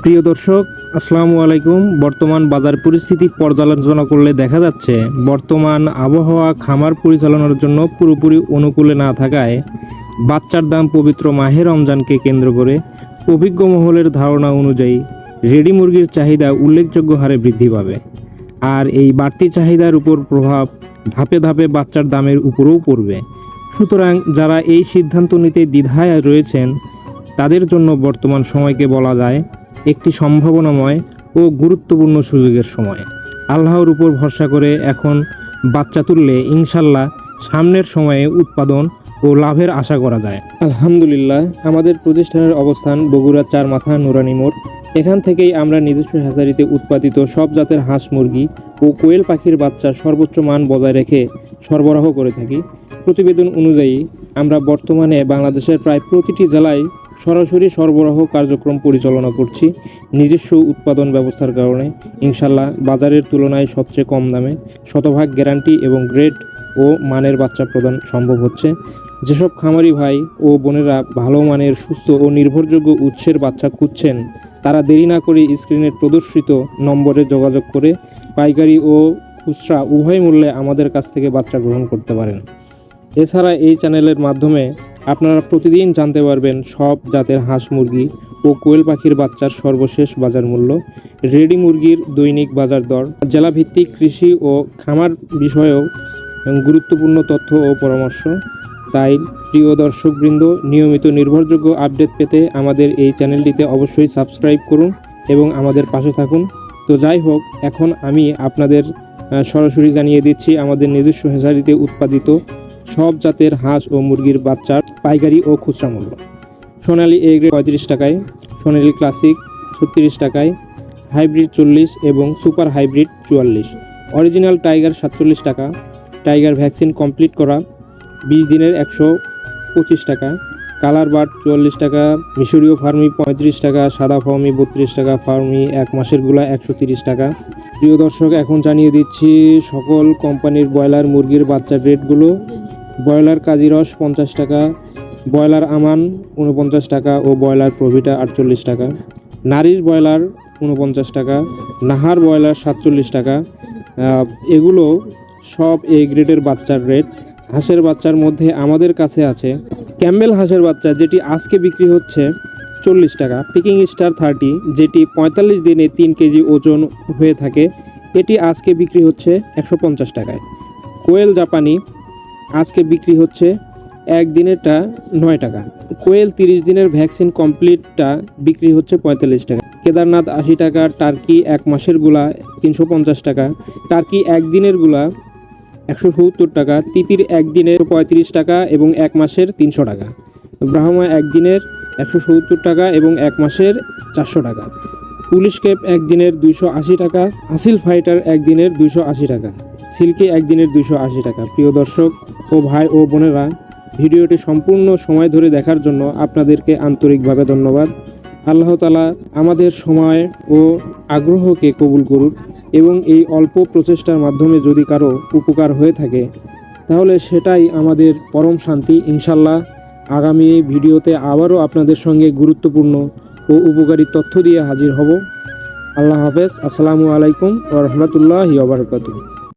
প্রিয় দর্শক, আসসালামু আলাইকুম। বর্তমান বাজার পরিস্থিতি পর্যালোচনা করলে দেখা যাচ্ছে বর্তমান আবহাওয়া খামার পরিচালনার জন্য পুরোপুরি অনুকূলে না থাকায় বাচ্চার দাম পবিত্র মাহে রমজানকে কেন্দ্র করে অভিজ্ঞ মহলের ধারণা অনুযায়ী রেডি মুরগির চাহিদা উল্লেখযোগ্য হারে বৃদ্ধি পাবে। আর এই বাড়তি চাহিদার উপর প্রভাব ধাপে ধাপে বাচ্চার দামের উপরেও পড়বে। সুতরাং যারা এই সিদ্ধান্ত নিতে দ্বিধায় রয়েছেন তাদের জন্য বর্তমান সময়কে বলা যায় একটি সম্ভাবনাময় ও গুরুত্বপূর্ণ সুযোগের সময়। আল্লাহর উপর ভরসা করে এখন বাচ্চা তুললে ইনশাল্লাহ সামনের সময়ে উৎপাদন ও লাভের আশা করা যায়। আলহামদুলিল্লাহ, আমাদের প্রতিষ্ঠানের অবস্থান বগুড়া চার মাথা নুরানি মোড়। এখান থেকেই আমরা নিজস্ব হ্যাচারিতে উৎপাদিত সব জাতের হাঁস মুরগি ও কোয়েল পাখির বাচ্চা সর্বোচ্চ মান বজায় রেখে সরবরাহ করে থাকি। প্রতিবেদন অনুযায়ী আমরা বর্তমানে বাংলাদেশের প্রায় প্রতিটি জেলায় সরাসরি সরবরাহ কার্যক্রম পরিচালনা করছি। নিজস্ব উৎপাদন ব্যবস্থার কারণে ইনশাল্লাহ বাজারের তুলনায় সবচেয়ে কম দামে শতভাগ গ্যারান্টি এবং গ্রেড ও মানের বাচ্চা প্রদান সম্ভব হচ্ছে। যেসব খামারি ভাই ও বোনেরা ভালো মানের সুস্থ ও নির্ভরযোগ্য উৎসের বাচ্চা খুঁজছেন তারা দেরি না করে স্ক্রিনের প্রদর্শিত নম্বরে যোগাযোগ করে পাইকারি ও খুচরা উভয় মূল্যে আমাদের কাছ থেকে বাচ্চা গ্রহণ করতে পারেন। এছাড়া এই চ্যানেলের মাধ্যমে আপনারা প্রতিদিন জানতে পারবেন সব জাতের হাঁস মুরগি ও কোয়েল পাখির বাচ্চার সর্বশেষ বাজার মূল্য, রেডি মুরগির দৈনিক বাজার দর, জেলাভিত্তিক কৃষি ও খামার বিষয়েও গুরুত্বপূর্ণ তথ্য ও পরামর্শ। তাই প্রিয় দর্শকবৃন্দ, নিয়মিত নির্ভরযোগ্য আপডেট পেতে আমাদের এই চ্যানেলটিতে অবশ্যই সাবস্ক্রাইব করুন এবং আমাদের পাশে থাকুন। তো যাই হোক, এখন আমি আপনাদের সরাসরি জানিয়ে দিচ্ছি আমাদের নিজস্ব হ্যাচারিতে উৎপাদিত সব জাতের হাঁস ও মুরগির বাচ্চার পাইকারি ও খুচরা মূল্য। সোনালী এ গ্রেড 35 টাকায়, সোনালী ক্লাসিক 36 টাকায়, হাইব্রিড 40 এবং সুপার হাইব্রিড 44, অরিজিনাল টাইগার 47 টাকা, টাইগার ভ্যাকসিন কমপ্লিট করা 20 দিনের 125 টাকা, কালার বার্ড 44 টাকা, মিশরীয় ফার্মি 35 টাকা, সাদা ফার্মি 32 টাকা, ফার্মি 1 মাসের গুলা 130 টাকা। প্রিয় দর্শক, এখন জানিয়ে দিচ্ছি সকল কোম্পানির ব্রয়লার মুরগির বাচ্চার রেটগুলো। ব্রয়লার কাজিরস 50 টাকা, ব্রয়লার আমান 49 টাকা ও ব্রয়লার প্রভিটা 48 টাকা, নারিশ ব্রয়লার 49 টাকা, নাহার ব্রয়লার 47 টাকা। এগুলো সব এ গ্রেডের বাচ্চার রেট। হাঁসের বাচ্চার মধ্যে আমাদের কাছে আছে ক্যাম্বেল হাঁসের বাচ্চা, যেটি আজকে বিক্রি হচ্ছে 40 টাকা, পিকিং স্টার 30, যেটি 45 দিনে 3 কেজি ওজন হয়ে থাকে, এটি আজকে বিক্রি হচ্ছে 150 টাকায়। কোয়েল জাপানি আজকে বিক্রি হচ্ছে একদিনেরটা 9 টাকা। কোয়েল 30 দিনের ভ্যাকসিন কমপ্লিটটা বিক্রি হচ্ছে 45 টাকা। কেদারনাথ 80 টাকা, টার্কি 1 মাসের গুলা 350 টাকা, টার্কি একদিনের গুলা 170 টাকা, তিতির একদিনের 35 টাকা এবং 1 মাসের 300 টাকা, ব্রাহ্মা একদিনের 170 টাকা এবং 1 মাসের 400 টাকা, পুলিশ ক্যাপ একদিনের 280 টাকা, আসিল ফাইটার একদিনের 280 টাকা, সিল্কি একদিনের 280 টাকা। প্রিয় দর্শক ও ভাই ও বোনেরা, ভিডিওটি সম্পূর্ণ সময় ধরে দেখার জন্য আপনাদেরকে আন্তরিকভাবে ধন্যবাদ। আল্লাহ তাআলা আমাদের সময় ও আগ্রহকে কবুল করুন এবং এই অল্প প্রচেষ্টার মাধ্যমে যদি কারো উপকার হয়ে থাকে তাহলে সেটাই আমাদের পরম শান্তি। ইনশাল্লাহ আগামী ভিডিওতে আবারও আপনাদের সঙ্গে গুরুত্বপূর্ণ ও উপকারী তথ্য দিয়ে হাজির হব। আল্লাহ হাফেজ। আসসালামু আলাইকুম ওয়া রাহমাতুল্লাহি ওয়া বারাকাতুহু।